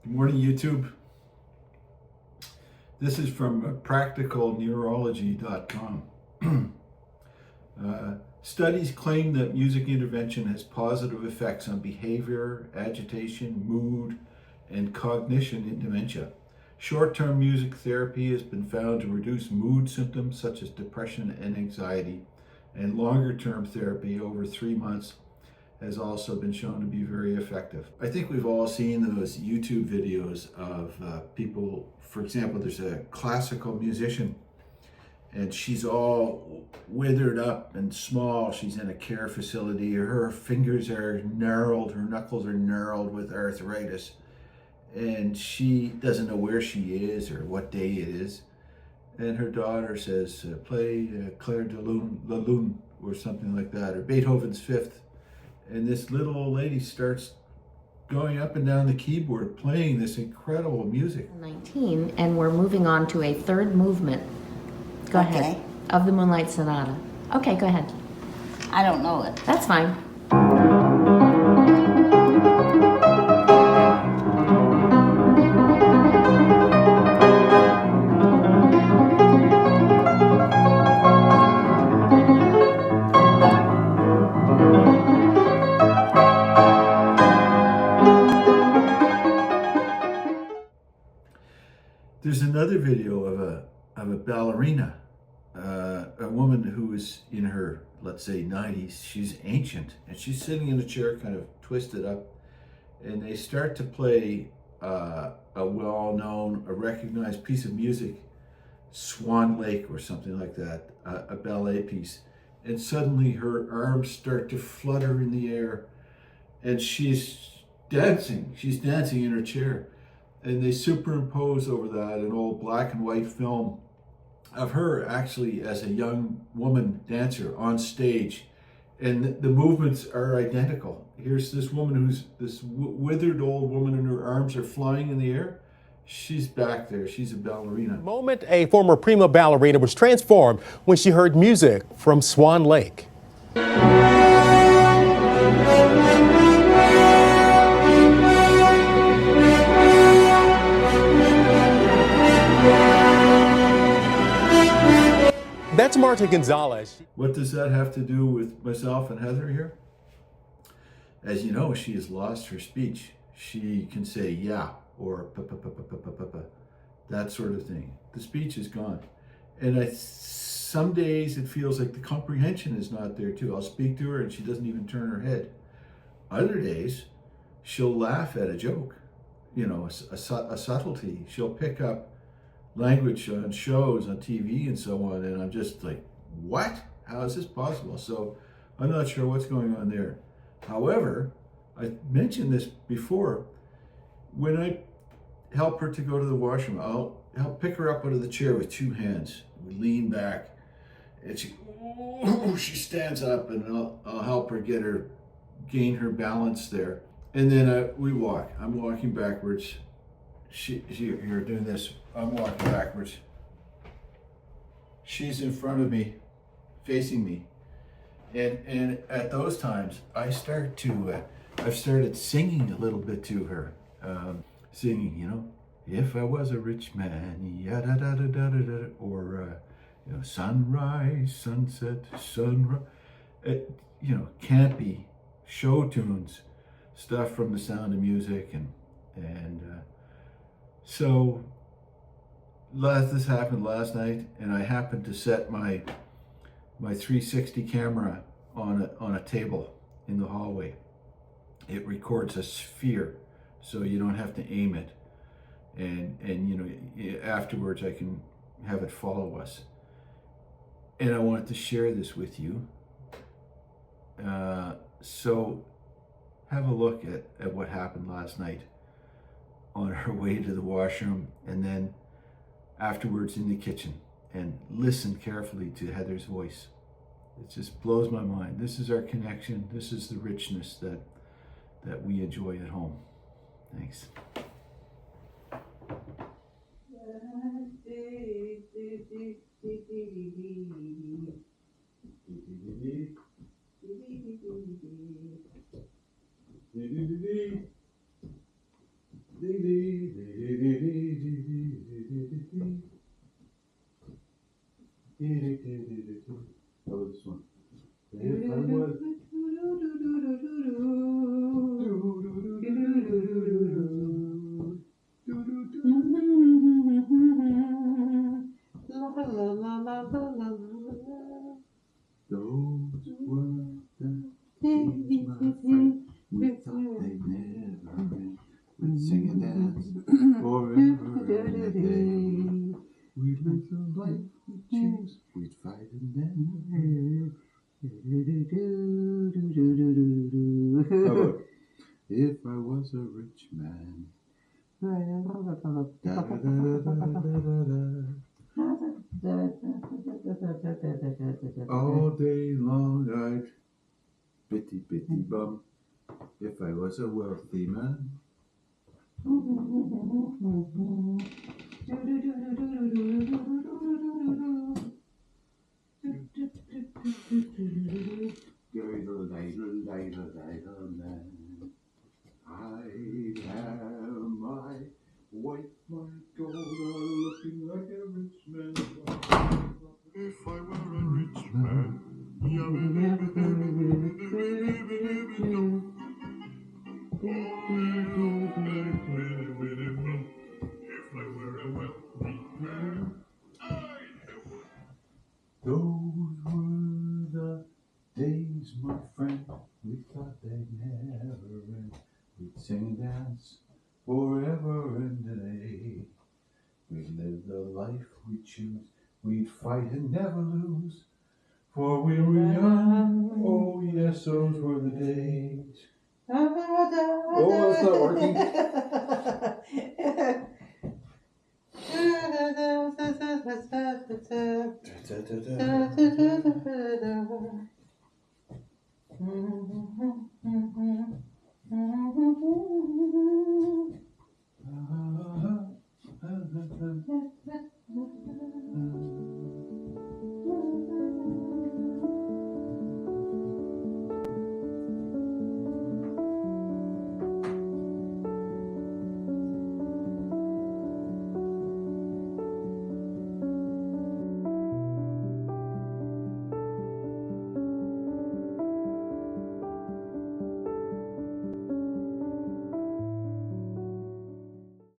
Good morning, YouTube. This is from practicalneurology.com. Studies claim that music intervention has positive effects on behavior, agitation, mood, and cognition in dementia. Short-term music therapy has been found to reduce mood symptoms such as depression and anxiety, and longer-term therapy over 3 months has also been shown to be very effective. I think we've all seen those YouTube videos of people. For example, there's a classical musician and she's all withered up and small. She's in a care facility. Her fingers are gnarled, her knuckles are gnarled with arthritis, and she doesn't know where she is or what day it is. And her daughter says, play Clair de Lune or something like that, or Beethoven's Fifth. And this little old lady starts going up and down the keyboard, playing this incredible music. 19, and we're moving on to a third movement. Go ahead. Of the Moonlight Sonata. Okay, go ahead. I don't know it. That's fine. There's another video of a ballerina, a woman who is in her, let's say, 90s. She's ancient, and she's sitting in a chair kind of twisted up, and they start to play a well-known, a recognized piece of music, Swan Lake or something like that, a ballet piece. And suddenly her arms start to flutter in the air, and she's dancing in her chair. And they superimpose over that an old black and white film of her actually as a young woman dancer on stage. And the movements are identical. Here's this woman who's this withered old woman, and her arms are flying in the air. She's back there. She's a ballerina. The moment a former prima ballerina was transformed when she heard music from Swan Lake. That's Marta Gonzales. What does that have to do with myself and Heather here? As you know, she has lost her speech. She can say yeah or pa, that sort of thing. The speech is gone. And some days it feels like the comprehension is not there too. I'll speak to her and she doesn't even turn her head. Other days, she'll laugh at a joke, a subtlety. She'll pick up language on shows on TV and so on, and I'm just like, what? How is this possible? So I'm not sure what's going on there. However, I mentioned this before, when I help her to go to the washroom, I'll pick her up out of the chair with 2 hands. We lean back, and she stands up, and I'll help her gain her balance there. And then we walk. I'm walking backwards. You're doing this. I'm walking backwards. She's in front of me, facing me. And at those times, I've started singing a little bit to her. Singing, if I was a rich man, yada da da da da da, or sunrise, sunset, sunrise. Campy show tunes, stuff from The Sound of Music, and so this happened last night, and I happened to set my 360 camera on a table in the hallway. It records a sphere, so you don't have to aim it, and afterwards I can have it follow us. And I wanted to share this with you. So have a look at what happened last night on her way to the washroom, and then afterwards in the kitchen, and listen carefully to Heather's voice. It just blows my mind. This is our connection. This is the richness that we enjoy at home. Thanks. Oh, this one. If I was those were the days, my friend. We thought they'd never end. We'd sing and dance forever and a day. We'd live the life we choose. We'd fight and then. How about if I was a rich man? Da, da, da, da, da, da, da. All day long I'd bitty bitty bum if I was a wealthy man. I have my wife, my daughter, looking like a rich man. If I were a rich man, those were the days, my friend. We thought they'd never end. We'd sing and dance forever and a day. We'd live the life we choose. We'd fight and never lose. For we were young. Oh yes, those were the days. Oh, it's not working. Da, da, da, da.